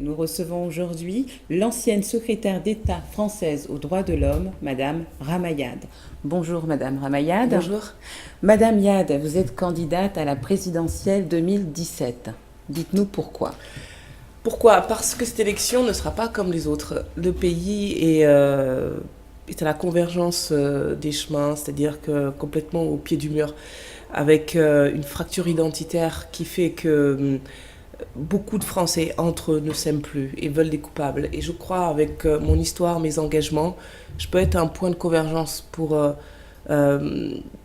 Nous recevons aujourd'hui l'ancienne secrétaire d'État française aux droits de l'homme, Madame Ramayad. Bonjour Madame Ramayad. Bonjour. Madame Yad, vous êtes candidate à la présidentielle 2017. Dites-nous pourquoi. Pourquoi? Parce que cette élection ne sera pas comme les autres. Le pays est à la convergence des chemins, c'est-à-dire que complètement au pied du mur, avec une fracture identitaire qui fait que beaucoup de Français entre eux ne s'aiment plus et veulent des coupables. Et je crois, avec mon histoire, mes engagements, je peux être un point de convergence pour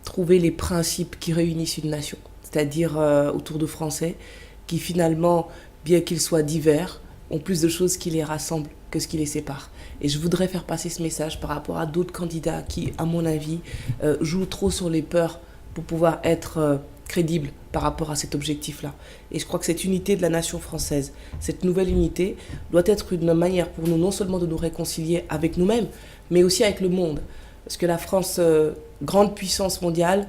trouver les principes qui réunissent une nation, c'est-à-dire autour de Français qui finalement, bien qu'ils soient divers, ont plus de choses qui les rassemblent que ce qui les sépare. Et je voudrais faire passer ce message par rapport à d'autres candidats qui, à mon avis, jouent trop sur les peurs pour pouvoir être crédibles par rapport à cet objectif-là. Et je crois que cette unité de la nation française, cette nouvelle unité, doit être une manière pour nous non seulement de nous réconcilier avec nous-mêmes, mais aussi avec le monde. Parce que la France, grande puissance mondiale,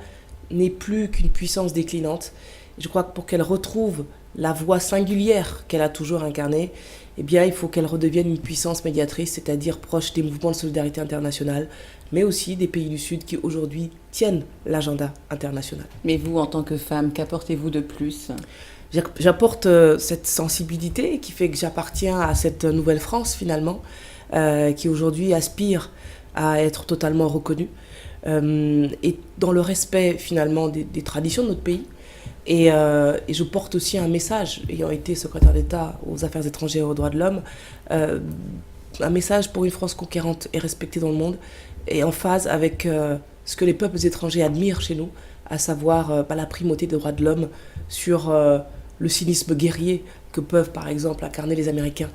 n'est plus qu'une puissance déclinante. Et je crois que pour qu'elle retrouve la voie singulière qu'elle a toujours incarnée, eh bien, il faut qu'elle redevienne une puissance médiatrice, c'est-à-dire proche des mouvements de solidarité internationale, mais aussi des pays du Sud qui aujourd'hui tiennent l'agenda international. Mais vous, en tant que femme, qu'apportez-vous de plus ? J'apporte cette sensibilité qui fait que j'appartiens à cette nouvelle France finalement, qui aujourd'hui aspire à être totalement reconnue, et dans le respect finalement des traditions de notre pays. Et je porte aussi un message, ayant été secrétaire d'État aux Affaires étrangères et aux droits de l'homme, un message pour une France conquérante et respectée dans le monde, et en phase avec ce que les peuples étrangers admirent chez nous, à savoir la primauté des droits de l'homme sur le cynisme guerrier que peuvent par exemple incarner les Américains,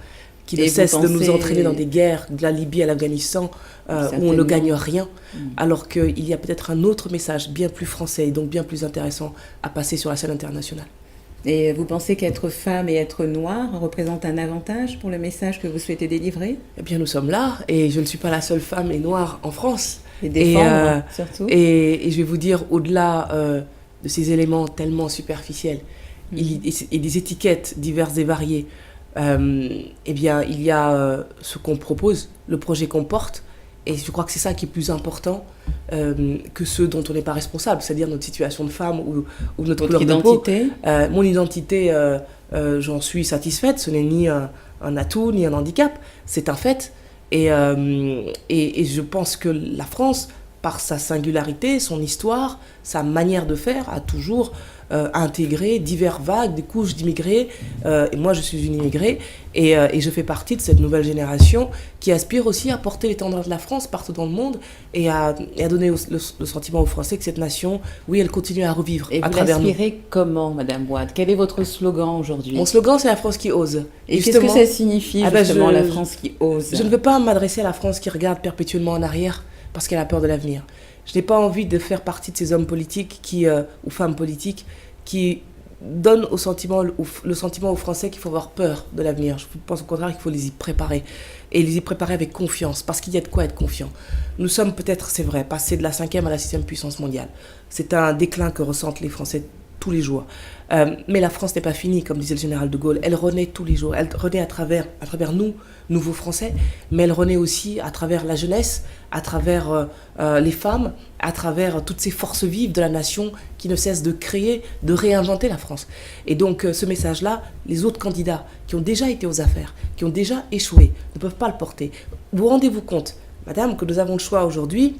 qui ne cessent de nous entraîner dans des guerres, de la Libye à l'Afghanistan, où on ne gagne rien, alors qu'il y a peut-être un autre message bien plus français et donc bien plus intéressant à passer sur la scène internationale. Et vous pensez qu'être femme et être noire représente un avantage pour le message que vous souhaitez délivrer ? Eh bien, nous sommes là, et je ne suis pas la seule femme et noire en France. Et défendre, surtout. Et je vais vous dire, au-delà de ces éléments tellement superficiels, et des étiquettes diverses et variées, eh bien, il y a ce qu'on propose, le projet qu'on porte, et je crois que c'est ça qui est plus important que ceux dont on n'est pas responsable, c'est-à-dire notre situation de femme ou notre couleur de peau. Mon identité, j'en suis satisfaite, ce n'est ni un atout ni un handicap, c'est un fait. Et je pense que la France, par sa singularité, son histoire, sa manière de faire, a toujours intégré divers vagues, des couches d'immigrés. Et moi, je suis une immigrée et je fais partie de cette nouvelle génération qui aspire aussi à porter l'étendard de la France partout dans le monde et à donner le sentiment aux Français que cette nation, oui, elle continue à revivre à travers nous. Et vous l'aspirez comment, Madame Wade ? Quel est votre slogan aujourd'hui ? Mon slogan, c'est la France qui ose. Et qu'est-ce que ça signifie, justement, la France qui ose ? Je ne veux pas m'adresser à la France qui regarde perpétuellement en arrière parce qu'elle a peur de l'avenir. Je n'ai pas envie de faire partie de ces hommes politiques ou femmes politiques qui donnent le sentiment aux Français qu'il faut avoir peur de l'avenir. Je pense au contraire qu'il faut les y préparer. Et les y préparer avec confiance, parce qu'il y a de quoi être confiant. Nous sommes peut-être, c'est vrai, passés de la 5e à la 6e puissance mondiale. C'est un déclin que ressentent les Français tous les jours. Mais la France n'est pas finie, comme disait le général de Gaulle. Elle renaît tous les jours. Elle renaît à travers nous, nouveaux Français, mais elle renaît aussi à travers la jeunesse, à travers les femmes, à travers toutes ces forces vives de la nation qui ne cessent de créer, de réinventer la France. Et donc ce message-là, les autres candidats qui ont déjà été aux affaires, qui ont déjà échoué, ne peuvent pas le porter. Vous rendez-vous compte, madame, que nous avons le choix aujourd'hui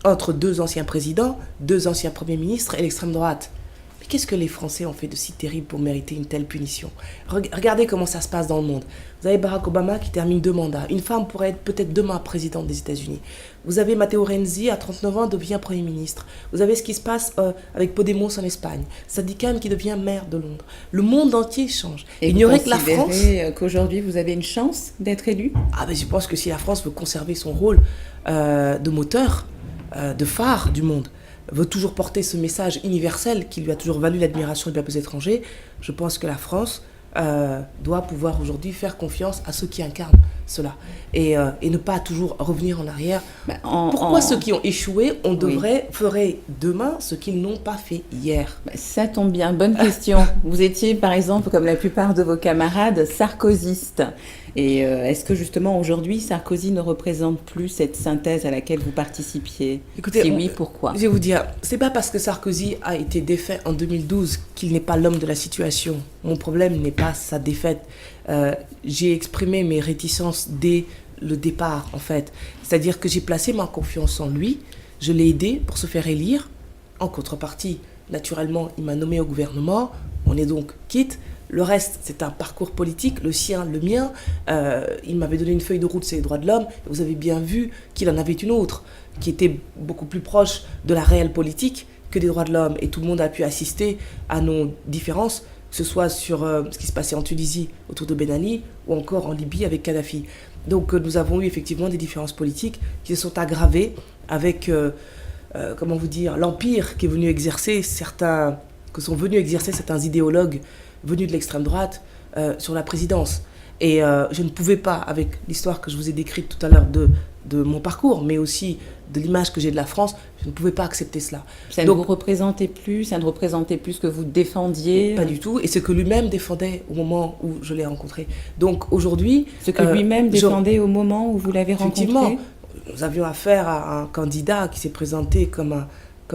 entre deux anciens présidents, deux anciens premiers ministres et l'extrême droite. Qu'est-ce que les Français ont fait de si terrible pour mériter une telle punition ? Regardez comment ça se passe dans le monde. Vous avez Barack Obama qui termine 2 mandats. Une femme pourrait être peut-être demain présidente des États-Unis. Vous avez Matteo Renzi, à 39 ans, devient Premier ministre. Vous avez ce qui se passe avec Podemos en Espagne. Sadiq Khan qui devient maire de Londres. Le monde entier change. Et il n'y aurait que la France... qu'aujourd'hui vous avez une chance d'être élu ? Je pense que si la France veut conserver son rôle de moteur, de phare du monde, veut toujours porter ce message universel qui lui a toujours valu l'admiration des peuples étrangers, je pense que la France doit pouvoir aujourd'hui faire confiance à ceux qui incarnent cela et ne pas toujours revenir en arrière. Pourquoi ceux qui ont échoué, feraient demain ce qu'ils n'ont pas fait hier? Ça tombe bien, bonne question. Vous étiez par exemple, comme la plupart de vos camarades, sarkozyste. Et est-ce que justement aujourd'hui Sarkozy ne représente plus cette synthèse à laquelle vous participiez? Écoutez, si oui, pourquoi? Je vais vous dire, c'est pas parce que Sarkozy a été défait en 2012 qu'il n'est pas l'homme de la situation. Mon problème n'est pas sa défaite. J'ai exprimé mes réticences dès le départ, en fait. C'est-à-dire que j'ai placé ma confiance en lui, je l'ai aidé pour se faire élire. En contrepartie, naturellement, il m'a nommé au gouvernement, on est donc quitte. Le reste, c'est un parcours politique, le sien, le mien. Il m'avait donné une feuille de route sur les droits de l'homme. Vous avez bien vu qu'il en avait une autre, qui était beaucoup plus proche de la réelle politique que des droits de l'homme. Et tout le monde a pu assister à nos différences, que ce soit sur ce qui se passait en Tunisie autour de Ben Ali ou encore en Libye avec Kadhafi. Donc nous avons eu effectivement des différences politiques qui se sont aggravées avec, comment vous dire, l'empire qui est venu exercer que sont venus exercer certains idéologues venus de l'extrême droite sur la présidence. Et je ne pouvais pas, avec l'histoire que je vous ai décrite tout à l'heure de mon parcours, mais aussi de l'image que j'ai de la France, je ne pouvais pas accepter cela. Ça ne vous représentait plus, ça ne représentait plus ce que vous défendiez? Pas du tout, et ce que lui-même défendait au moment où je l'ai rencontré. Donc aujourd'hui... Ce que lui-même défendait au moment où vous l'avez rencontré? Effectivement, nous avions affaire à un candidat qui s'est présenté comme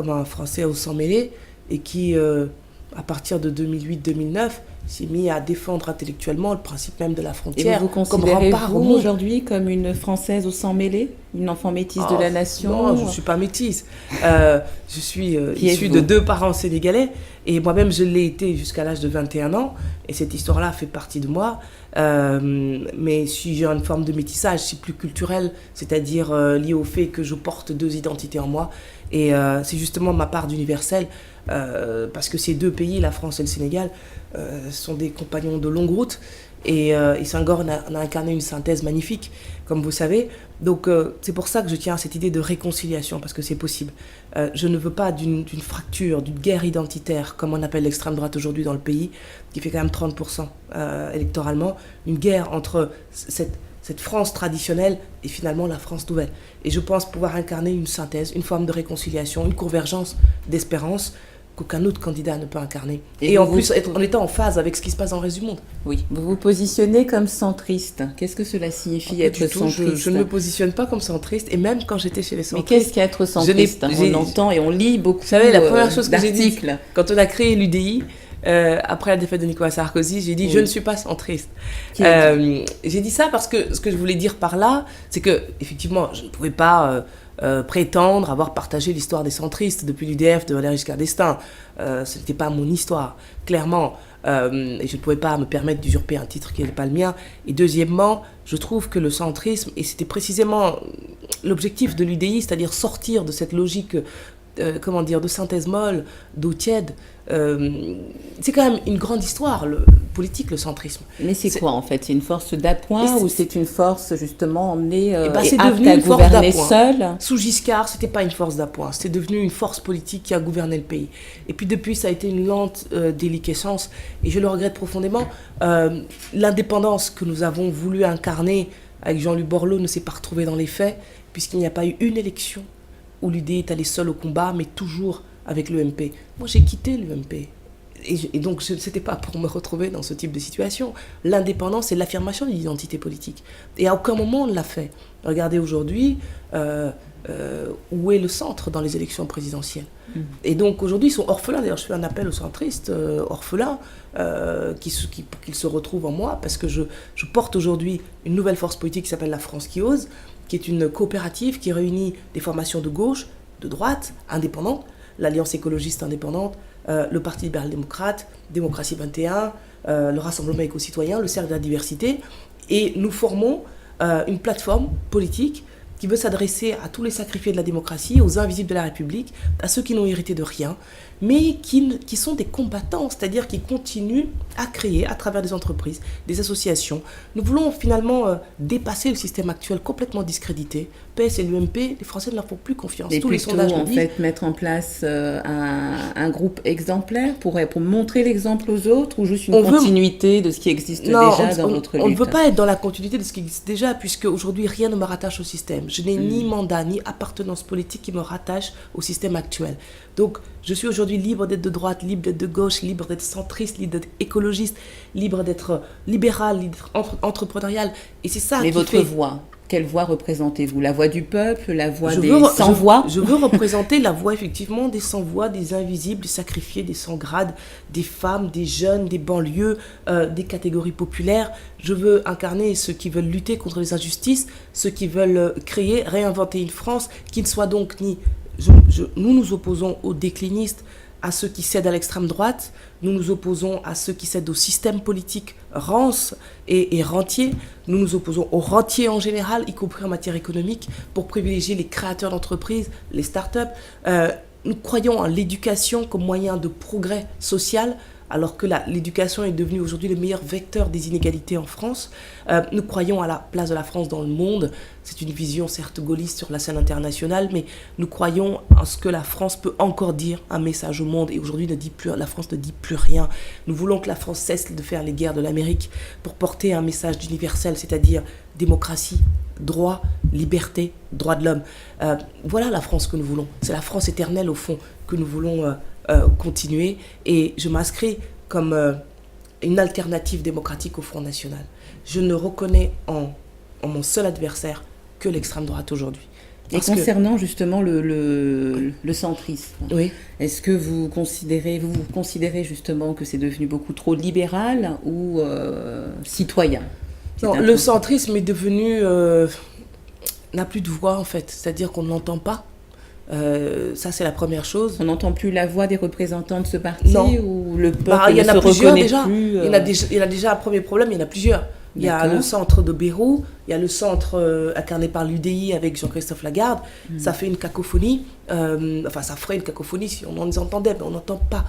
un Français au sang mêlé, et qui, à partir de 2008-2009, s'est mis à défendre intellectuellement le principe même de la frontière. Et vous considérez-vous aujourd'hui comme une Française au sang mêlé, une enfant métisse de la nation? Non, je ne suis pas métisse. Je suis issue de 2 parents sénégalais, et moi-même je l'ai été jusqu'à l'âge de 21 ans, et cette histoire-là fait partie de moi. Mais si j'ai une forme de métissage, c'est plus culturel, c'est-à-dire lié au fait que je porte 2 identités en moi, et c'est justement ma part d'universel, parce que ces 2 pays, la France et le Sénégal, sont des compagnons de longue route, et Senghor en a incarné une synthèse magnifique, comme vous savez. Donc c'est pour ça que je tiens à cette idée de réconciliation, parce que c'est possible. Je ne veux pas d'une fracture, d'une guerre identitaire, comme on appelle l'extrême droite aujourd'hui dans le pays, qui fait quand même 30% électoralement, une guerre entre cette France traditionnelle et finalement la France nouvelle. Et je pense pouvoir incarner une synthèse, une forme de réconciliation, une convergence d'espérance qu'aucun autre candidat ne peut incarner. Et en plus, en étant en phase avec ce qui se passe dans le reste du monde. Oui, vous vous positionnez comme centriste. Qu'est-ce que cela signifie être centriste? Je ne me positionne pas comme centriste, et même quand j'étais chez les centristes... Mais qu'est-ce qu'être centriste? On entend et on lit beaucoup d'articles. Vous savez, la première chose que j'ai dit, quand on a créé l'UDI, après la défaite de Nicolas Sarkozy, j'ai dit je ne suis pas centriste. J'ai dit ça parce que ce que je voulais dire par là, c'est que effectivement, je ne pouvais pas prétendre avoir partagé l'histoire des centristes depuis l'UDF de Valéry Giscard d'Estaing. Ce n'était pas mon histoire, clairement. Et je ne pouvais pas me permettre d'usurper un titre qui n'est pas le mien. Et deuxièmement, je trouve que le centrisme, et c'était précisément l'objectif de l'UDI, c'est-à-dire sortir de cette logique de synthèse molle, d'eau tiède. C'est quand même une grande histoire, politique, le centrisme. Mais c'est quoi en fait? C'est une force d'appoint ou c'est une force justement emmenée et c'est apte devenu à une force gouverner d'appoint. seule? Sous Giscard, c'était pas une force d'appoint, c'était devenu une force politique qui a gouverné le pays. Et puis depuis, ça a été une lente déliquescence, et je le regrette profondément. L'indépendance que nous avons voulu incarner avec Jean-Luc Borloo ne s'est pas retrouvée dans les faits, puisqu'il n'y a pas eu une élection où l'UDI est allé seul au combat, mais toujours avec l'UMP. Moi, j'ai quitté l'UMP. Et donc, ce n'était pas pour me retrouver dans ce type de situation. L'indépendance, c'est l'affirmation d'une identité politique. Et à aucun moment, on ne l'a fait. Regardez aujourd'hui où est le centre dans les élections présidentielles. Et donc, aujourd'hui, ils sont orphelins. D'ailleurs, je fais un appel aux centristes orphelins qu'ils se retrouvent en moi, parce que je porte aujourd'hui une nouvelle force politique qui s'appelle La France qui ose, qui est une coopérative qui réunit des formations de gauche, de droite, indépendantes, l'Alliance écologiste indépendante, le Parti libéral-démocrate, Démocratie 21, le Rassemblement éco-citoyen, le Cercle de la diversité. Et nous formons une plateforme politique qui veut s'adresser à tous les sacrifiés de la démocratie, aux invisibles de la République, à ceux qui n'ont hérité de rien, mais qui sont des combattants, c'est-à-dire qui continuent à créer à travers des entreprises, des associations. Nous voulons finalement dépasser le système actuel complètement discrédité. PS et l'UMP, les Français ne leur font plus confiance. Et tous plutôt, les sondages en le disent. fait, mettre en place un groupe exemplaire pour montrer l'exemple aux autres, ou juste une continuité de ce qui existe déjà dans votre lutte? On ne veut pas être dans la continuité de ce qui existe déjà, puisque aujourd'hui rien ne me rattache au système. Je n'ai ni mandat, ni appartenance politique qui me rattache au système actuel. Donc, je suis aujourd'hui libre d'être de droite, libre d'être de gauche, libre d'être centriste, libre d'être écologiste, libre d'être libéral, libre d'être entrepreneurial. Et c'est ça qui fait... Mais votre voix, quelle voix représentez-vous? La voix du peuple, la voix des sans-voix? Je veux représenter la voix, effectivement, des sans-voix, des invisibles, des sacrifiés, des sans-grades, des femmes, des jeunes, des banlieues, des catégories populaires. Je veux incarner ceux qui veulent lutter contre les injustices, ceux qui veulent créer, réinventer une France qui ne soit donc ni... Nous nous opposons aux déclinistes, à ceux qui cèdent à l'extrême droite. Nous nous opposons à ceux qui cèdent au système politique rance et rentier. Nous nous opposons aux rentiers en général, y compris en matière économique, pour privilégier les créateurs d'entreprises, les start-up. Nous croyons en l'éducation comme moyen de progrès social, alors que l'éducation est devenue aujourd'hui le meilleur vecteur des inégalités en France. Nous croyons à la place de la France dans le monde. C'est une vision certes gaulliste sur la scène internationale, mais nous croyons en ce que la France peut encore dire un message au monde. Et aujourd'hui, la France ne dit plus rien. Nous voulons que la France cesse de faire les guerres de l'Amérique pour porter un message d'universel, c'est-à-dire démocratie, droit, liberté, droit de l'homme. Voilà la France que nous voulons. C'est la France éternelle, au fond, que nous voulons continuer. Et je m'inscris comme une alternative démocratique au Front National. Je ne reconnais en mon seul adversaire que l'extrême droite aujourd'hui. Et concernant justement le centrisme, oui. Est-ce que vous considérez justement que c'est devenu beaucoup trop libéral ou citoyen? Non, le centrisme est devenu... n'a plus de voix en fait, c'est-à-dire qu'on ne l'entend pas. Ça c'est la première chose. On n'entend plus la voix des représentants de ce parti? Non. Ou le peuple ne se reconnaît plus? Il y en a déjà un premier problème, il y en a plusieurs. Il y a le centre de Bérou, il y a le centre incarné par l'UDI avec Jean-Christophe Lagarde. Ça fait une cacophonie, ça ferait une cacophonie si on les entendait, mais on n'entend pas.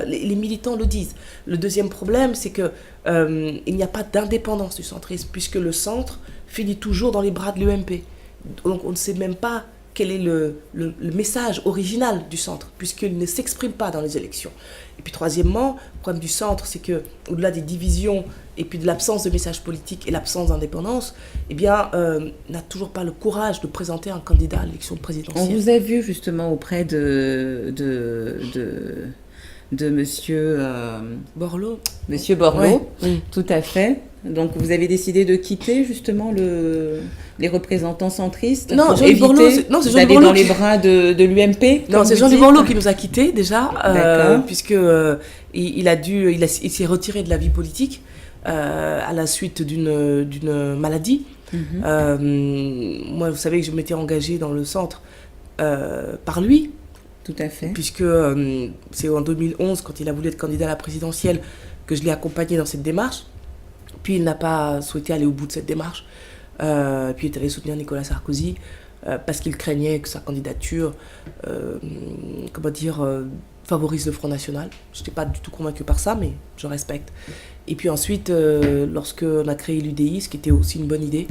Les militants le disent. Le deuxième problème, c'est que il n'y a pas d'indépendance du centrisme, puisque le centre finit toujours dans les bras de l'UMP. Donc on ne sait même pas quel est le message original du centre, puisqu'il ne s'exprime pas dans les élections. Et puis troisièmement, le problème du centre, c'est que au-delà des divisions et puis de l'absence de message politique et l'absence d'indépendance, n'a toujours pas le courage de présenter un candidat à l'élection présidentielle. On vous a vu justement auprès de monsieur Borloo. Monsieur Borloo, ouais. Tout à fait. Donc vous avez décidé de quitter justement les représentants centristes pour éviter d'aller dans les bras de l'UMP. Non, c'est Jean-Louis Borloo qui nous a quittés déjà, puisque il s'est retiré de la vie politique à la suite d'une maladie. Moi, vous savez que je m'étais engagée dans le centre par lui. Tout à fait. Puisque c'est en 2011, quand il a voulu être candidat à la présidentielle, que je l'ai accompagné dans cette démarche. Puis il n'a pas souhaité aller au bout de cette démarche. Puis il est allé soutenir Nicolas Sarkozy parce qu'il craignait que sa candidature favorise le Front National. Je n'étais pas du tout convaincue par ça, mais je respecte. Et puis ensuite, lorsqu'on a créé l'UDI, ce qui était aussi une bonne idée,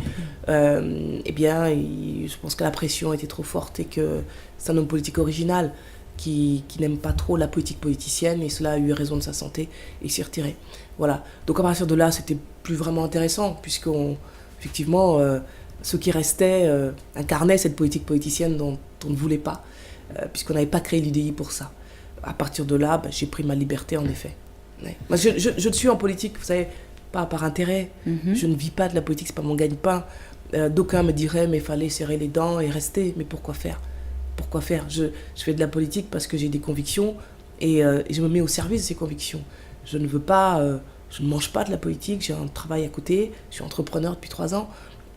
je pense que la pression était trop forte et que c'est un homme politique original qui n'aime pas trop la politique politicienne, et cela a eu raison de sa santé, et il s'est retiré. Voilà. Donc à partir de là, c'était plus vraiment intéressant, puisqu'effectivement, ceux qui restaient incarnaient cette politique politicienne dont on ne voulait pas, puisqu'on n'avait pas créé l'UDI pour ça. À partir de là, j'ai pris ma liberté, en effet. Ouais. Moi, je ne suis en politique, vous savez, pas par intérêt. Je ne vis pas de la politique, c'est pas mon gagne-pain. D'aucuns me diraient, mais il fallait serrer les dents et rester. Mais pourquoi faire? Pourquoi faire? Je fais de la politique parce que j'ai des convictions et je me mets au service de ces convictions. Je ne mange pas de la politique, j'ai un travail à côté, je suis entrepreneur depuis 3 ans.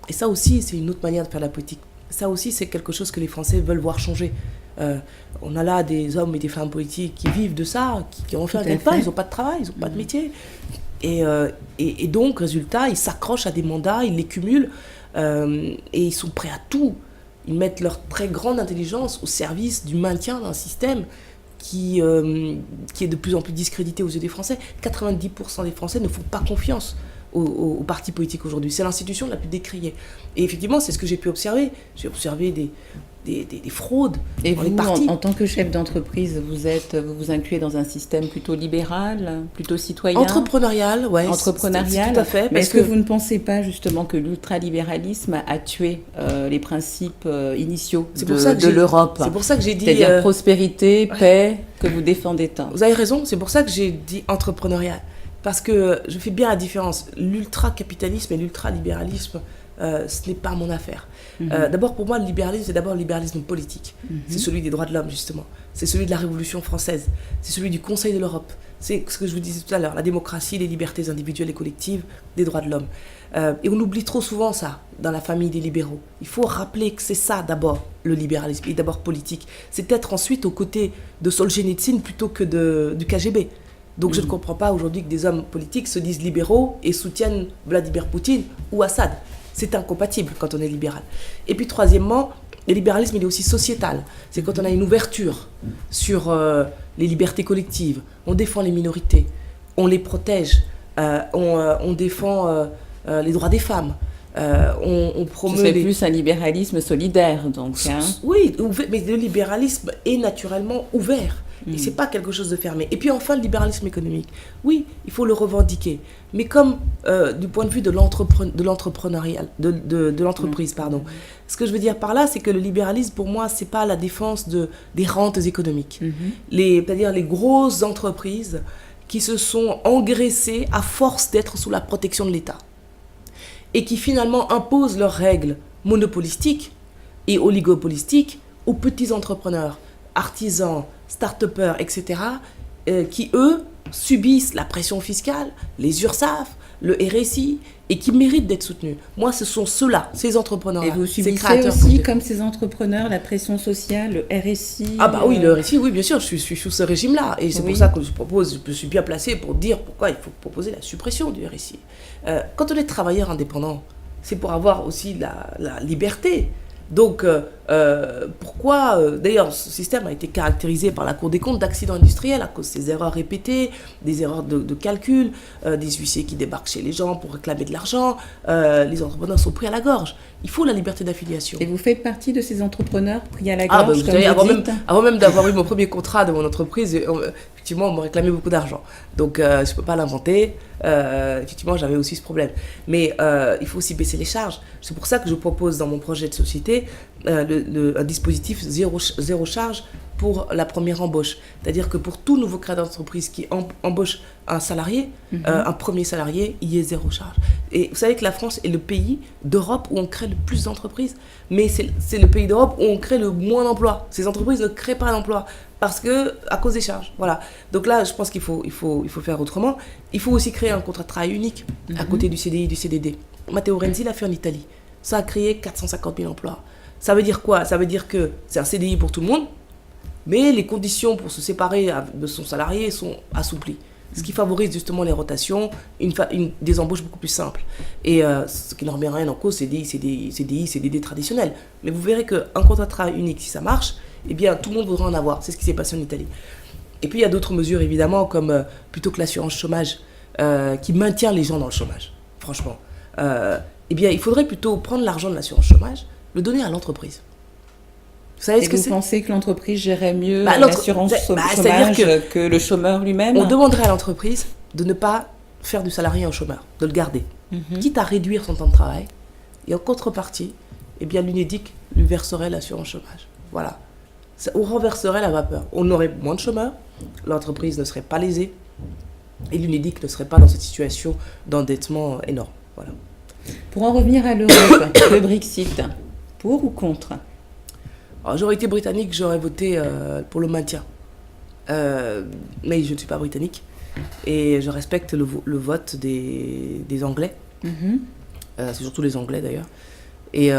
Et ça aussi, c'est une autre manière de faire de la politique. Ça aussi, c'est quelque chose que les Français veulent voir changer. On a là des hommes et des femmes politiques qui vivent de ça, qui ont fait un gagne-pain, ils n'ont pas de travail, ils n'ont pas de métier. Et donc, résultat, ils s'accrochent à des mandats, ils les cumulent et ils sont prêts à tout Ils mettent leur très grande intelligence au service du maintien d'un système qui est de plus en plus discrédité aux yeux des Français. 90% des Français ne font pas confiance aux partis politiques aujourd'hui. C'est l'institution la plus décriée. Et effectivement, c'est ce que j'ai pu observer. J'ai observé des fraudes et dans vous, les partis. En tant que chef d'entreprise, vous vous incluez dans un système plutôt libéral, plutôt citoyen? Entrepreneurial, ouais. Entrepreneurial, tout à fait. Mais est-ce que vous ne pensez pas justement que l'ultralibéralisme a tué les principes initiaux de l'Europe? C'est pour ça que j'ai dit... C'est-à-dire prospérité, paix, que vous défendez tant. Vous avez raison, c'est pour ça que j'ai dit entrepreneurial. Parce que je fais bien la différence. L'ultracapitalisme et l'ultralibéralisme, ce n'est pas mon affaire. D'abord, pour moi, le libéralisme, c'est d'abord le libéralisme politique. C'est celui des droits de l'homme, justement. C'est celui de la Révolution française. C'est celui du Conseil de l'Europe. C'est ce que je vous disais tout à l'heure, la démocratie, les libertés individuelles et collectives, des droits de l'homme. Et on oublie trop souvent ça dans la famille des libéraux. Il faut rappeler que c'est ça d'abord, le libéralisme, et d'abord politique. C'est être ensuite aux côtés de Solzhenitsyn plutôt que du KGB. Donc je ne comprends pas aujourd'hui que des hommes politiques se disent libéraux et soutiennent Vladimir Poutine ou Assad. C'est incompatible quand on est libéral. Et puis troisièmement, le libéralisme il est aussi sociétal. C'est quand on a une ouverture sur les libertés collectives, on défend les minorités, on les protège, on défend les droits des femmes. On promeut... C'est plus un libéralisme solidaire, donc. Hein. Oui, mais le libéralisme est naturellement ouvert. Et c'est pas quelque chose de fermé. Et puis enfin, le libéralisme économique. Oui, il faut le revendiquer. Mais comme du point de vue de l'entrepreneuriat, de l'entreprise, pardon. Ce que je veux dire par là, c'est que le libéralisme, pour moi, c'est pas la défense des rentes économiques. C'est-à-dire les grosses entreprises qui se sont engraissées à force d'être sous la protection de l'État. Et qui finalement imposent leurs règles monopolistiques et oligopolistiques aux petits entrepreneurs, artisans, start-upers, etc., qui, eux, subissent la pression fiscale, les URSSAF, le RSI, et qui méritent d'être soutenus. Moi, ce sont ceux-là, ces entrepreneurs-là. Et vous subissez aussi, comme ces entrepreneurs, la pression sociale, le RSI? Ah bah oui, le RSI, oui, bien sûr, je suis sous ce régime-là. Et c'est pour ça que je suis bien placé pour dire pourquoi il faut proposer la suppression du RSI. Quand on est travailleur indépendant, c'est pour avoir aussi la liberté. Donc, pourquoi... D'ailleurs, ce système a été caractérisé par la Cour des comptes d'accidents industriels à cause de ces erreurs répétées, des erreurs de calcul, des huissiers qui débarquent chez les gens pour réclamer de l'argent. Les entrepreneurs sont pris à la gorge. Il faut la liberté d'affiliation. Et vous faites partie de ces entrepreneurs pris à la gorge, vous savez, avant même d'avoir eu mon premier contrat de mon entreprise, effectivement, on me réclamait beaucoup d'argent. Donc, je ne peux pas l'inventer. Effectivement, j'avais aussi ce problème. Mais il faut aussi baisser les charges. C'est pour ça que je propose dans mon projet de société un dispositif zéro charge pour la première embauche. C'est-à-dire que pour tout nouveau créateur d'entreprise qui embauche un salarié, un premier salarié, il y ait zéro charge. Et vous savez que la France est le pays d'Europe où on crée le plus d'entreprises, mais c'est le pays d'Europe où on crée le moins d'emplois. Ces entreprises ne créent pas d'emplois à cause des charges. Voilà. Donc là, je pense qu'il faut faire autrement. Il faut aussi créer un contrat de travail unique à côté du CDI, du CDD. Matteo Renzi l'a fait en Italie. Ça a créé 450 000 emplois. Ça veut dire quoi? Ça veut dire que c'est un CDI pour tout le monde, mais les conditions pour se séparer de son salarié sont assouplies. Ce qui favorise justement les rotations, des embauches beaucoup plus simples. Et ce qui ne remet rien en cause, c'est des CDD traditionnels. Mais vous verrez qu'un contrat de travail unique, si ça marche, eh bien tout le monde voudra en avoir. C'est ce qui s'est passé en Italie. Et puis il y a d'autres mesures évidemment, comme plutôt que l'assurance chômage, qui maintient les gens dans le chômage, franchement. Eh bien il faudrait plutôt prendre l'argent de l'assurance chômage, le donner à l'entreprise. Vous savez ce que c'est ? Vous pensez que l'entreprise gérait mieux l'assurance chômage que le chômeur lui-même ? On demanderait à l'entreprise de ne pas faire du salarié un chômeur, de le garder, quitte à réduire son temps de travail. Et en contrepartie, eh bien l'UNEDIC lui verserait l'assurance chômage. Voilà. On renverserait la vapeur. On aurait moins de chômeurs, l'entreprise ne serait pas lésée, et l'UNEDIC ne serait pas dans cette situation d'endettement énorme. Voilà. Pour en revenir à l'Europe, le Brexit, pour ou contre ? Alors, j'aurais été britannique, j'aurais voté pour le maintien. Mais je ne suis pas britannique. Et je respecte le vote des Anglais. C'est surtout les Anglais d'ailleurs. Et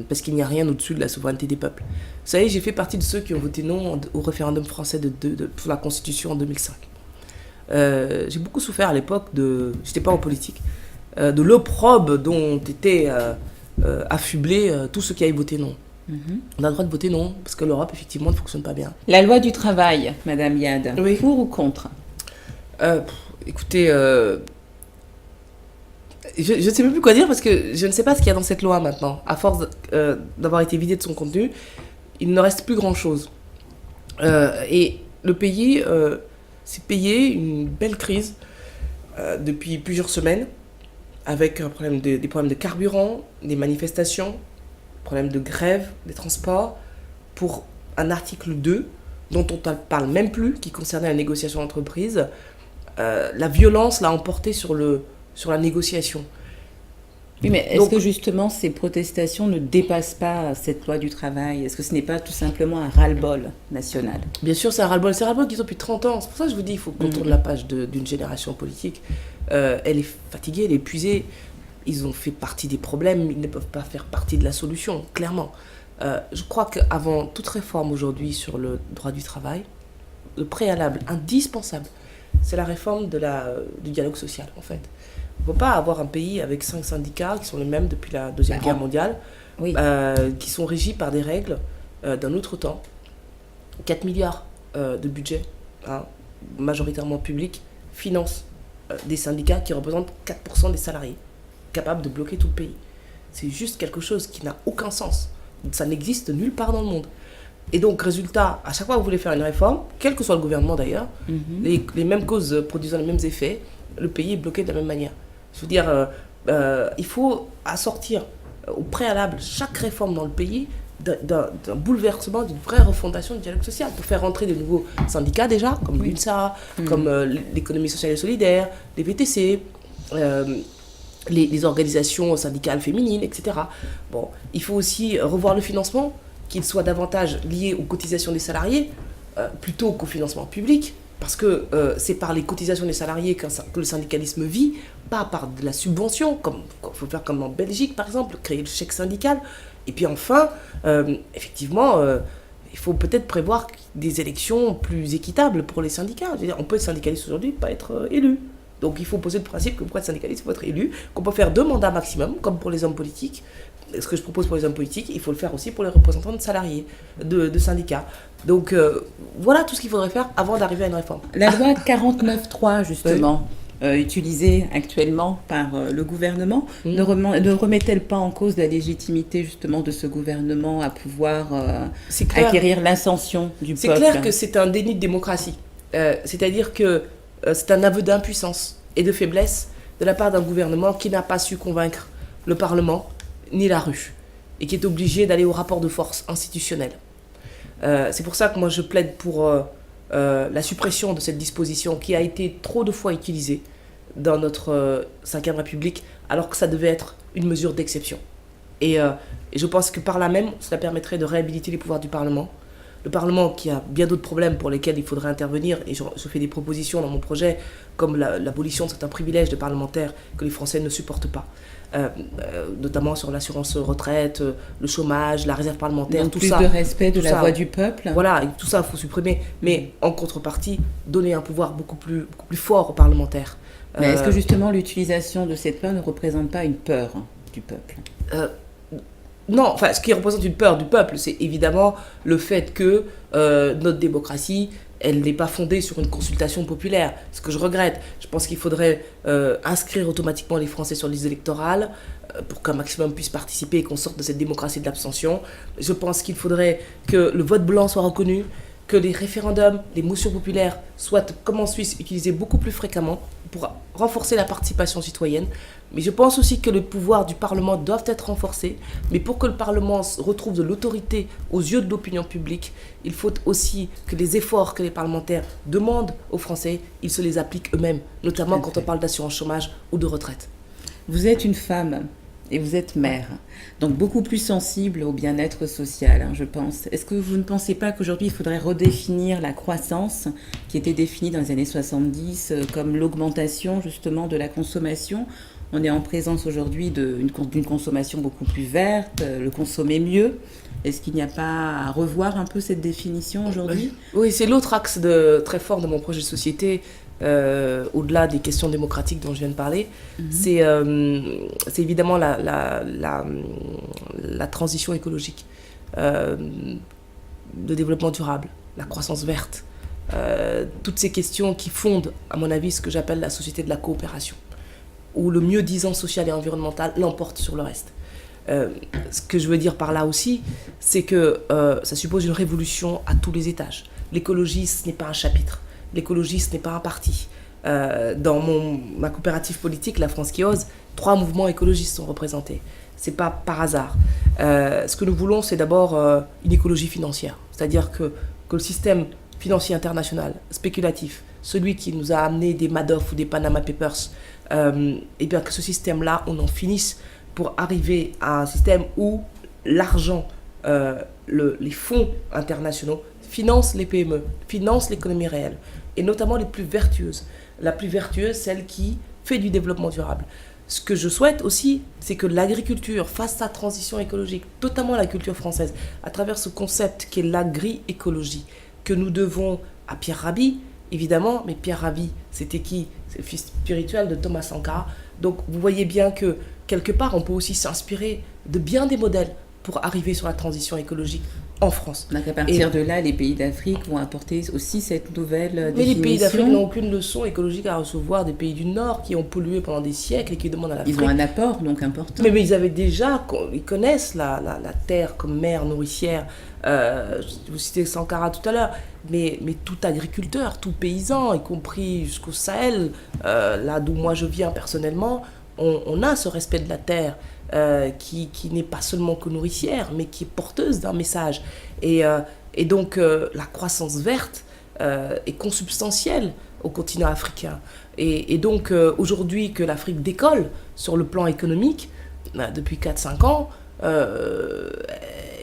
parce qu'il n'y a rien au-dessus de la souveraineté des peuples. Vous savez, j'ai fait partie de ceux qui ont voté non au référendum français pour la Constitution en 2005. J'ai beaucoup souffert à l'époque j'étais pas en politique, de l'opprobre dont étaient affublés tous ceux qui avaient voté non. On a le droit de voter non, parce que l'Europe, effectivement, ne fonctionne pas bien. La loi du travail, Madame Yad, Oui. pour ou contre? Écoutez, je ne sais même plus quoi dire parce que je ne sais pas ce qu'il y a dans cette loi maintenant. À force d'avoir été vidée de son contenu, il ne reste plus grand-chose. Et le pays s'est payé une belle crise depuis plusieurs semaines avec des problèmes de carburant, des manifestations, problèmes de grève, des transports, pour un article 2 dont on ne parle même plus, qui concernait la négociation d'entreprise. La violence l'a emporté sur la négociation. Oui, mais est-ce que justement ces protestations ne dépassent pas cette loi du travail? Est-ce que ce n'est pas tout simplement un ras-le-bol national? Bien sûr, c'est un ras-le-bol. C'est un ras-le-bol qu'ils ont depuis 30 ans. C'est pour ça que je vous dis, il faut qu'on tourne la page d'une génération politique. Elle est fatiguée, elle est épuisée. Ils ont fait partie des problèmes, ils ne peuvent pas faire partie de la solution, clairement. Je crois qu'avant toute réforme aujourd'hui sur le droit du travail, le préalable indispensable, c'est la réforme du dialogue social, en fait. On ne peut pas avoir un pays avec 5 syndicats qui sont les mêmes depuis la Deuxième Guerre mondiale, qui sont régis par des règles d'un autre temps. 4 milliards de budget, majoritairement public, financent des syndicats qui représentent 4% des salariés, capables de bloquer tout le pays. C'est juste quelque chose qui n'a aucun sens. Ça n'existe nulle part dans le monde. Et donc, résultat, à chaque fois que vous voulez faire une réforme, quel que soit le gouvernement d'ailleurs, les mêmes causes produisant les mêmes effets, le pays est bloqué de la même manière. Je veux dire, il faut assortir au préalable chaque réforme dans le pays d'un bouleversement, d'une vraie refondation du dialogue social pour faire rentrer de nouveaux syndicats déjà, comme l'UNSA, comme l'économie sociale et solidaire, les VTC, les organisations syndicales féminines, etc. Bon, il faut aussi revoir le financement, qu'il soit davantage lié aux cotisations des salariés plutôt qu'au financement public, parce que c'est par les cotisations des salariés que le syndicalisme vit, pas par de la subvention, comme il faut faire comme en Belgique par exemple, créer le chèque syndical. Et puis enfin, effectivement, il faut peut-être prévoir des élections plus équitables pour les syndicats. Je veux dire, on peut être syndicaliste aujourd'hui et pas être élu. Donc il faut poser le principe que pour être syndicaliste, il faut être élu, qu'on peut faire 2 mandats maximum, comme pour les hommes politiques. Ce que je propose pour les hommes politiques, il faut le faire aussi pour les représentants de salariés, de syndicats. Donc voilà tout ce qu'il faudrait faire avant d'arriver à une réforme. La loi 49.3, justement, utilisée actuellement par le gouvernement, ne remet-elle pas en cause la légitimité justement de ce gouvernement à pouvoir acquérir l'ascension du peuple? C'est clair que c'est un déni de démocratie. C'est-à-dire que c'est un aveu d'impuissance et de faiblesse de la part d'un gouvernement qui n'a pas su convaincre le Parlement ni la rue, et qui est obligé d'aller au rapport de force institutionnel. C'est pour ça que moi je plaide pour la suppression de cette disposition qui a été trop de fois utilisée dans notre 5e République, alors que ça devait être une mesure d'exception. Et je pense que par là même, cela permettrait de réhabiliter les pouvoirs du Parlement. Le Parlement qui a bien d'autres problèmes pour lesquels il faudrait intervenir, et je fais des propositions dans mon projet, comme l'abolition de certains privilèges de parlementaires que les Français ne supportent pas. Notamment sur l'assurance retraite, le chômage, la réserve parlementaire, donc tout plus ça. Plus de respect de la voix du peuple. Voilà, et tout ça, il faut supprimer. Mais en contrepartie, donner un pouvoir beaucoup plus fort aux parlementaires. Mais est-ce que justement l'utilisation de cette loi ne représente pas une peur du peuple? Non, enfin, ce qui représente une peur du peuple, c'est évidemment le fait que notre démocratie, elle n'est pas fondée sur une consultation populaire. Ce que je regrette. Je pense qu'il faudrait inscrire automatiquement les Français sur liste électorale pour qu'un maximum puisse participer et qu'on sorte de cette démocratie de l'abstention. Je pense qu'il faudrait que le vote blanc soit reconnu, que les référendums, les motions populaires soient, comme en Suisse, utilisés beaucoup plus fréquemment pour renforcer la participation citoyenne. Mais je pense aussi que les pouvoirs du Parlement doivent être renforcés. Mais pour que le Parlement retrouve de l'autorité aux yeux de l'opinion publique, il faut aussi que les efforts que les parlementaires demandent aux Français, ils se les appliquent eux-mêmes, notamment quand on parle d'assurance chômage ou de retraite. Vous êtes une femme et vous êtes mère, donc beaucoup plus sensible au bien-être social, je pense. Est-ce que vous ne pensez pas qu'aujourd'hui, il faudrait redéfinir la croissance qui était définie dans les années 70 comme l'augmentation justement de la consommation? On est en présence aujourd'hui d'une consommation beaucoup plus verte, le consommer mieux. Est-ce qu'il n'y a pas à revoir un peu cette définition aujourd'hui? Oui, c'est l'autre axe très fort de mon projet de société, au-delà des questions démocratiques dont je viens de parler. C'est évidemment la transition écologique. de développement durable, la croissance verte, toutes ces questions qui fondent, à mon avis, ce que j'appelle la société de la coopération, où le mieux-disant social et environnemental l'emporte sur le reste. Ce que je veux dire par là aussi, c'est que ça suppose une révolution à tous les étages. L'écologie, ce n'est pas un chapitre. L'écologie, ce n'est pas un parti. Dans ma coopérative politique, La France qui ose, 3 mouvements écologistes sont représentés. Ce n'est pas par hasard. Ce que nous voulons, c'est d'abord une écologie financière. C'est-à-dire que le système financier international, spéculatif, celui qui nous a amené des Madoff ou des Panama Papers, et bien que ce système-là, on en finisse pour arriver à un système où l'argent, les fonds internationaux financent les PME, financent l'économie réelle, et notamment les plus vertueuses. La plus vertueuse, celle qui fait du développement durable. Ce que je souhaite aussi, c'est que l'agriculture fasse sa transition écologique, notamment la culture française, à travers ce concept qui est l'agri-écologie, que nous devons à Pierre Rabhi, évidemment, mais Pierre Rabhi, c'était qui? C'est le fils spirituel de Thomas Sankara. Donc vous voyez bien que quelque part, on peut aussi s'inspirer de bien des modèles pour arriver sur la transition écologique en France. Donc à partir de là, les pays d'Afrique vont apporter aussi cette nouvelle définition. Mais les pays d'Afrique n'ont aucune leçon écologique à recevoir des pays du Nord qui ont pollué pendant des siècles et qui demandent à l'Afrique. Ils ont un apport donc important. Mais ils avaient déjà, ils connaissent la terre comme mère nourricière. Vous citez Sankara tout à l'heure, mais tout agriculteur, tout paysan, y compris jusqu'au Sahel, là d'où moi je viens personnellement, on a ce respect de la terre. Qui n'est pas seulement que nourricière, mais qui est porteuse d'un message. Et donc, la croissance verte est consubstantielle au continent africain. Et donc, aujourd'hui, que l'Afrique décolle sur le plan économique, depuis 4-5 ans,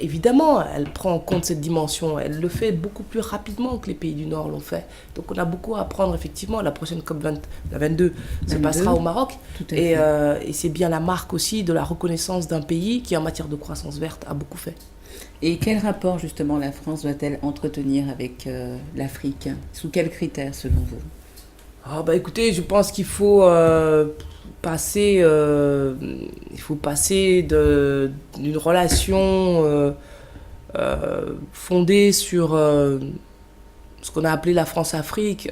évidemment, elle prend en compte cette dimension. Elle le fait beaucoup plus rapidement que les pays du Nord l'ont fait. Donc, on a beaucoup à apprendre, effectivement. La prochaine COP 22 se passera au Maroc. Et c'est bien la marque aussi de la reconnaissance d'un pays qui, en matière de croissance verte, a beaucoup fait. Et quel rapport, justement, la France doit-elle entretenir avec l'Afrique? Sous quels critères, selon vous? Écoutez, je pense qu'il faut... passer d'une relation fondée sur ce qu'on a appelé la France-Afrique,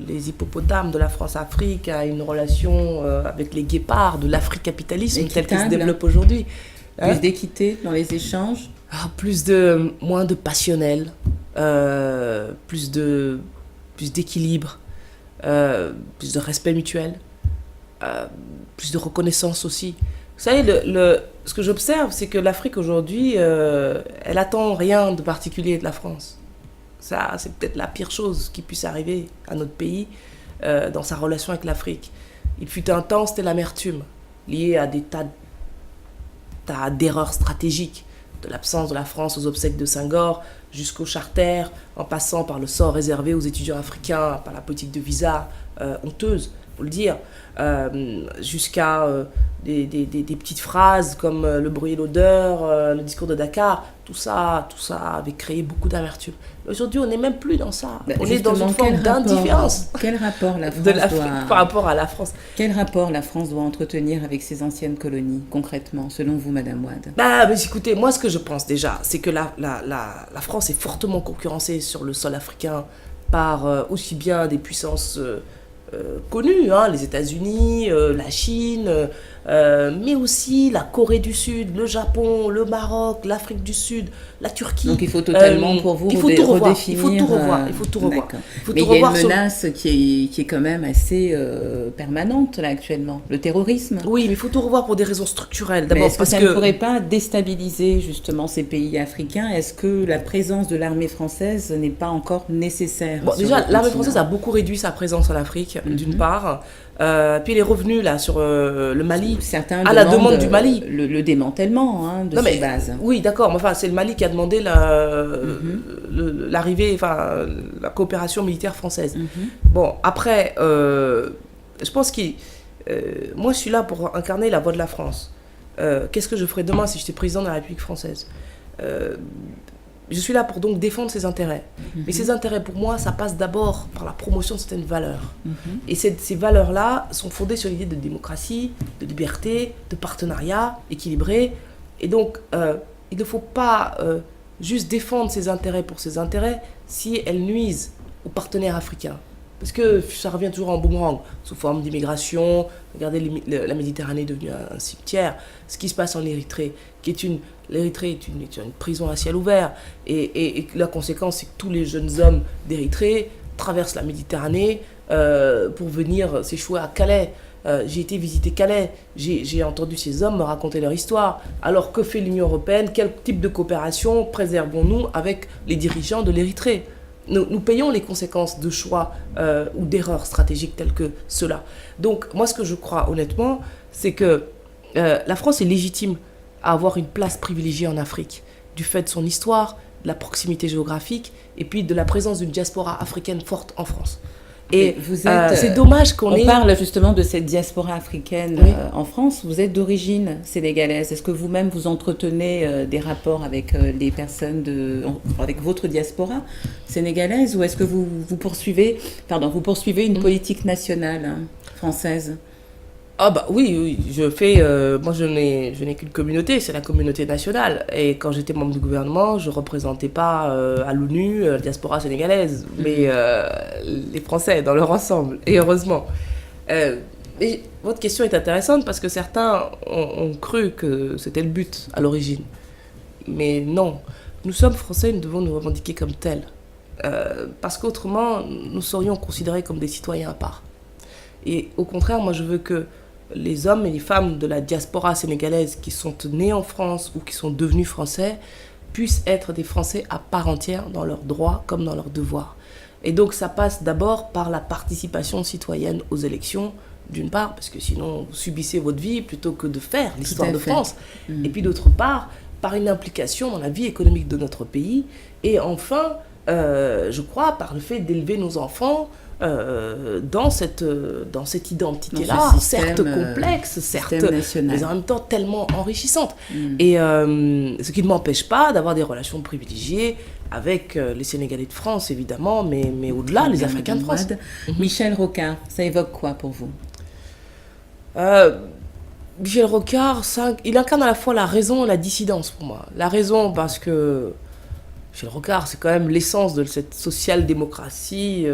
les hippopotames de la France-Afrique, à une relation avec les guépards de l'Afrique-capitalisme tel qu'il se développe aujourd'hui. Plus d'équité dans les échanges? Moins de passionnel, plus d'équilibre, plus de respect mutuel. Plus de reconnaissance aussi. Vous savez, ce que j'observe, c'est que l'Afrique aujourd'hui, elle attend rien de particulier de la France. Ça, c'est peut-être la pire chose qui puisse arriver à notre pays dans sa relation avec l'Afrique. Il fut un temps, c'était l'amertume, liée à des tas d'erreurs stratégiques, de l'absence de la France aux obsèques de Senghor, jusqu'au charter, en passant par le sort réservé aux étudiants africains, par la politique de visa honteuse, faut le dire, jusqu'à des petites phrases comme le bruit et l'odeur, le discours de Dakar, tout ça avait créé beaucoup d'amertume. Aujourd'hui, on n'est même plus dans ça. On est dans une forme d'indifférence. Quel rapport la France de l'Afrique par rapport à la France? Quel rapport la France doit entretenir avec ses anciennes colonies, concrètement, selon vous, Madame Wade? Mais écoutez, moi, ce que je pense déjà, c'est que la France est fortement concurrencée sur le sol africain par aussi bien des puissances connues, les États-Unis, la Chine, mais aussi la Corée du Sud, le Japon, le Maroc, l'Afrique du Sud, la Turquie. Donc il faut totalement pour vous redéfinir. Il faut tout revoir. Mais il y a une menace qui est quand même assez permanente là actuellement, le terrorisme. Oui, mais il faut tout revoir pour des raisons structurelles. D'abord, est-ce que ça ne pourrait pas déstabiliser justement ces pays africains? Est-ce que la présence de l'armée française n'est pas encore nécessaire? Déjà, l'armée française a beaucoup réduit sa présence en Afrique, d'une part. Puis elle est revenue là sur le Mali, certains à la demande du Mali. Le démantèlement de ces bases. Oui, d'accord, mais enfin, c'est le Mali qui a demandé l'arrivée, la coopération militaire française. Bon, après, je pense que moi, je suis là pour incarner la voix de la France. Qu'est-ce que je ferais demain si j'étais président de la République française? Je suis là pour donc défendre ses intérêts. Mais ces intérêts, pour moi, ça passe d'abord par la promotion de certaines valeurs. Et ces valeurs-là sont fondées sur l'idée de démocratie, de liberté, de partenariat équilibré. Et donc, il ne faut pas juste défendre ses intérêts pour ses intérêts si elles nuisent aux partenaires africains. Parce que ça revient toujours en boomerang, sous forme d'immigration. Regardez, la Méditerranée est devenue un cimetière. Ce qui se passe en Érythrée, l'Érythrée est une prison à ciel ouvert. Et la conséquence, c'est que tous les jeunes hommes d'Érythrée traversent la Méditerranée pour venir s'échouer à Calais. J'ai été visiter Calais, j'ai entendu ces hommes me raconter leur histoire. Alors que fait l'Union européenne? Quel type de coopération préservons-nous avec les dirigeants de l'Érythrée? Nous payons les conséquences de choix ou d'erreurs stratégiques telles que cela. Donc moi ce que je crois honnêtement, c'est que la France est légitime à avoir une place privilégiée en Afrique, du fait de son histoire, de la proximité géographique et puis de la présence d'une diaspora africaine forte en France. Et c'est dommage On parle justement de cette diaspora africaine en France. Vous êtes d'origine sénégalaise. Est-ce que vous-même vous entretenez des rapports avec les personnes avec votre diaspora sénégalaise, ou est-ce que vous poursuivez une politique nationale française? Ah bah oui, je fais. Moi, je n'ai qu'une communauté, c'est la communauté nationale. Et quand j'étais membre du gouvernement, je représentais pas à l'ONU la diaspora sénégalaise, mais les Français dans leur ensemble. Et heureusement. Et votre question est intéressante parce que certains ont cru que c'était le but à l'origine. Mais non, nous sommes Français, nous devons nous revendiquer comme tels. Parce qu'autrement, nous serions considérés comme des citoyens à part. Et au contraire, moi, je veux que les hommes et les femmes de la diaspora sénégalaise qui sont nés en France ou qui sont devenus français puissent être des Français à part entière dans leurs droits comme dans leurs devoirs. Et donc ça passe d'abord par la participation citoyenne aux élections, d'une part, parce que sinon vous subissez votre vie plutôt que de faire l'histoire de France. Et puis d'autre part, par une implication dans la vie économique de notre pays. Et enfin, je crois, par le fait d'élever nos enfants dans cette identité-là, certes complexe, certes, mais en même temps tellement enrichissante. Et ce qui ne m'empêche pas d'avoir des relations privilégiées avec les Sénégalais de France, évidemment, mais au-delà, les Africains de France. Michel Rocard, ça évoque quoi pour vous? Michel Rocard, il incarne à la fois la raison et la dissidence pour moi. La raison parce que Michel Rocard, c'est quand même l'essence de cette social-démocratie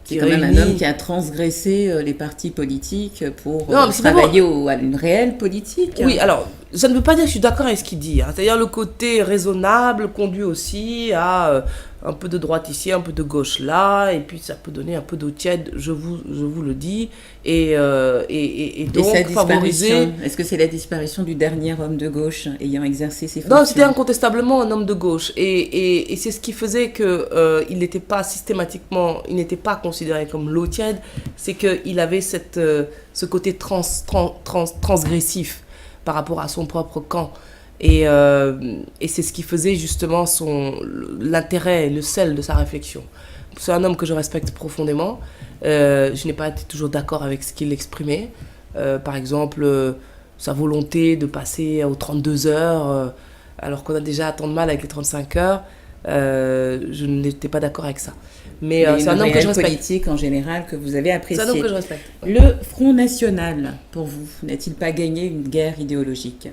qui est quand même un homme qui a transgressé les partis politiques pour travailler à une réelle politique. Oui, alors, ça ne veut pas dire que je suis d'accord avec ce qu'il dit. C'est-à-dire le côté raisonnable conduit aussi à un peu de droite ici, un peu de gauche là, et puis ça peut donner un peu d'eau tiède, je vous le dis, et donc favoriser... Est-ce que c'est la disparition du dernier homme de gauche ayant exercé ses fonctions? Non, c'était incontestablement un homme de gauche, et c'est ce qui faisait que il n'était pas systématiquement, il n'était pas considéré comme l'eau tiède, c'est qu'il avait ce côté transgressif par rapport à son propre camp. Et c'est ce qui faisait justement l'intérêt, le sel de sa réflexion. C'est un homme que je respecte profondément. Je n'ai pas été toujours d'accord avec ce qu'il exprimait. Par exemple, sa volonté de passer aux 32 heures, alors qu'on a déjà à tant de mal avec les 35 heures. Je n'étais pas d'accord avec ça. Mais c'est un homme que je respecte. Politique en général que vous avez apprécié. C'est un homme que je respecte. Le Front National, pour vous, n'a-t-il pas gagné une guerre idéologique?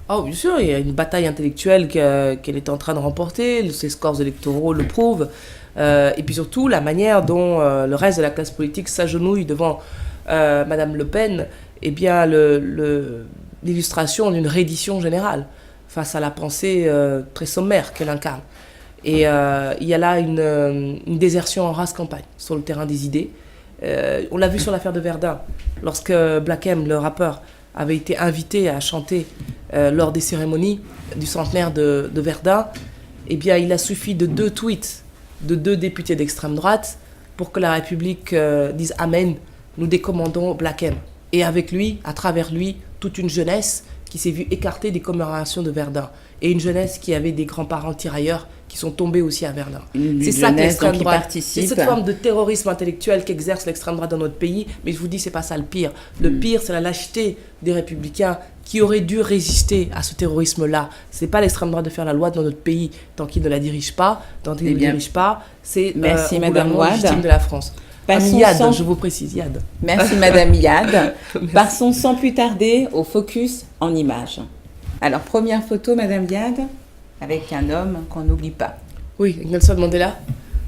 Oh, bien sûr, il y a une bataille intellectuelle qu'elle est en train de remporter, ses scores électoraux le prouvent, et puis surtout la manière dont le reste de la classe politique s'agenouille devant Madame Le Pen, eh bien l'illustration d'une reddition générale face à la pensée très sommaire qu'elle incarne. Et il y a là une désertion en race campagne sur le terrain des idées. On l'a vu sur l'affaire de Verdun, lorsque Black M, le rappeur, avait été invité à chanter lors des cérémonies du centenaire de Verdun, eh bien, il a suffi de 2 tweets de 2 députés d'extrême droite pour que la République dise « Amen, nous décommandons Black M ». Et avec lui, à travers lui, toute une jeunesse qui s'est vue écartée des commémorations de Verdun. Et une jeunesse qui avait des grands-parents tirailleurs qui sont tombés aussi à Verdun. C'est ça que l'extrême droite, c'est cette forme de terrorisme intellectuel qu'exerce l'extrême droite dans notre pays. Mais je vous dis, c'est pas ça le pire. Le pire, c'est la lâcheté des républicains qui auraient dû résister à ce terrorisme-là. C'est pas l'extrême droite de faire la loi dans notre pays tant qu'il ne la dirige pas, tant qu'il ne la dirige pas. C'est merci Madame Wade, légitime de la France. Yad, je vous précise, Yad. Merci Madame Yad. Passons sans plus tarder au focus en images. Alors, première photo, Madame Yad, avec un homme qu'on n'oublie pas. Oui, Nelson Mandela.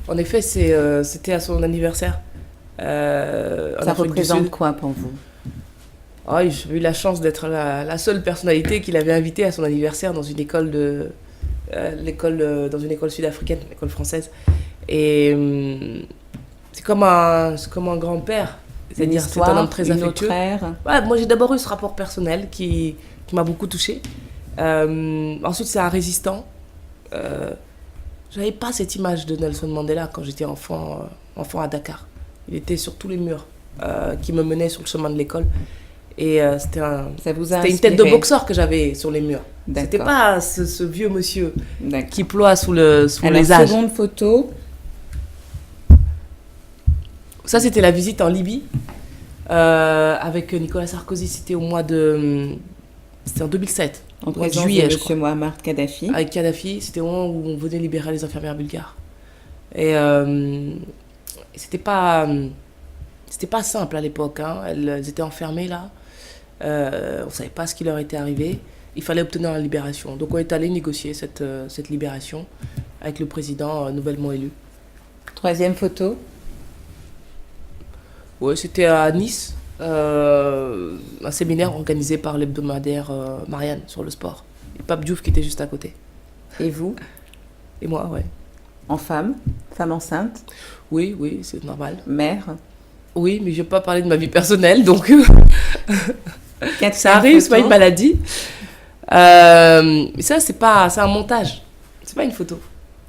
En effet, c'était à son anniversaire. En Ça Afrique du représente Sud. quoi pour vous? Oh, j'ai eu la chance d'être la seule personnalité qu'il avait invitée à son anniversaire dans une école dans une école sud-africaine, une école française. Et c'est comme un grand-père. C'est-à-dire c'est un homme très une affectueux. autre ère. Ouais, moi, j'ai d'abord eu ce rapport personnel qui m'a beaucoup touchée. Ensuite, c'est un résistant. J'avais pas cette image de Nelson Mandela quand j'étais enfant à Dakar. Il était sur tous les murs qui me menaient sur le chemin de l'école. Et c'était Ça vous a une tête de inspiré? boxeur que j'avais sur les murs. C'était D'accord. pas ce vieux monsieur D'accord. qui ploie sous les Alors, âges. seconde photo. Ça, c'était la visite en Libye avec Nicolas Sarkozy. C'était c'était en 2007. En Au mois de présence juillet, de je crois. M. Muammar Kadhafi. Avec Kadhafi, c'était au moment où on venait libérer les infirmières bulgares. Et c'était pas simple à l'époque. Hein. Elles étaient enfermées là. On ne savait pas ce qui leur était arrivé. Il fallait obtenir la libération. Donc on est allé négocier cette libération avec le président nouvellement élu. Troisième photo. Ouais, c'était à Nice, un séminaire organisé par l'hebdomadaire Marianne sur le sport. Et Pape Diouf qui était juste à côté. Et vous? Et moi, ouais. En femme enceinte, Oui, c'est normal. mère. Oui, mais je ne vais pas parler de ma vie personnelle, donc Quatrième ça arrive, c'est pas photo. une maladie. Mais ça, c'est un montage. C'est pas une photo.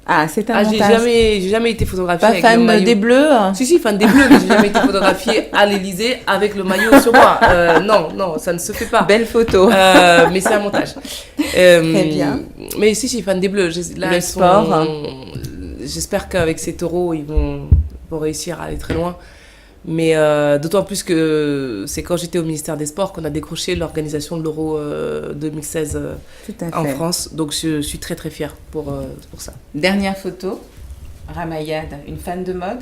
Ah, c'est un Ah, montage. j'ai jamais été photographiée Pas avec le fan maillot. des Bleus? Si, fan des Bleus, mais j'ai jamais été photographiée à l'Élysée avec le maillot sur moi. Non, ça ne se fait pas. Belle photo. Mais c'est un montage. Très bien. Mais si, fan des Bleus. Là, Le ils sport. J'espère qu'avec ces taureaux, ils vont réussir à aller très loin. Mais d'autant plus que c'est quand j'étais au ministère des Sports qu'on a décroché l'organisation de l'Euro 2016 Tout à fait. en France. Donc je suis très très fière pour ça. Dernière photo. Ramayad, une fan de mode?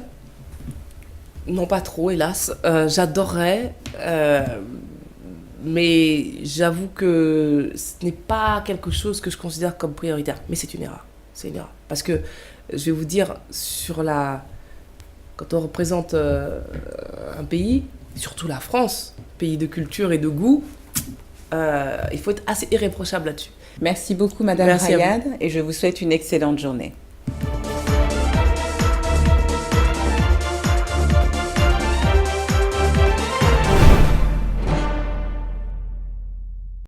Non, pas trop, hélas. J'adorerais, mais j'avoue que ce n'est pas quelque chose que je considère comme prioritaire. Mais c'est une erreur. C'est une erreur. Parce que, je vais vous dire, quand on représente un pays, surtout la France, pays de culture et de goût, il faut être assez irréprochable là-dessus. Merci beaucoup, Madame Merci à vous. Rayad, et je vous souhaite une excellente journée.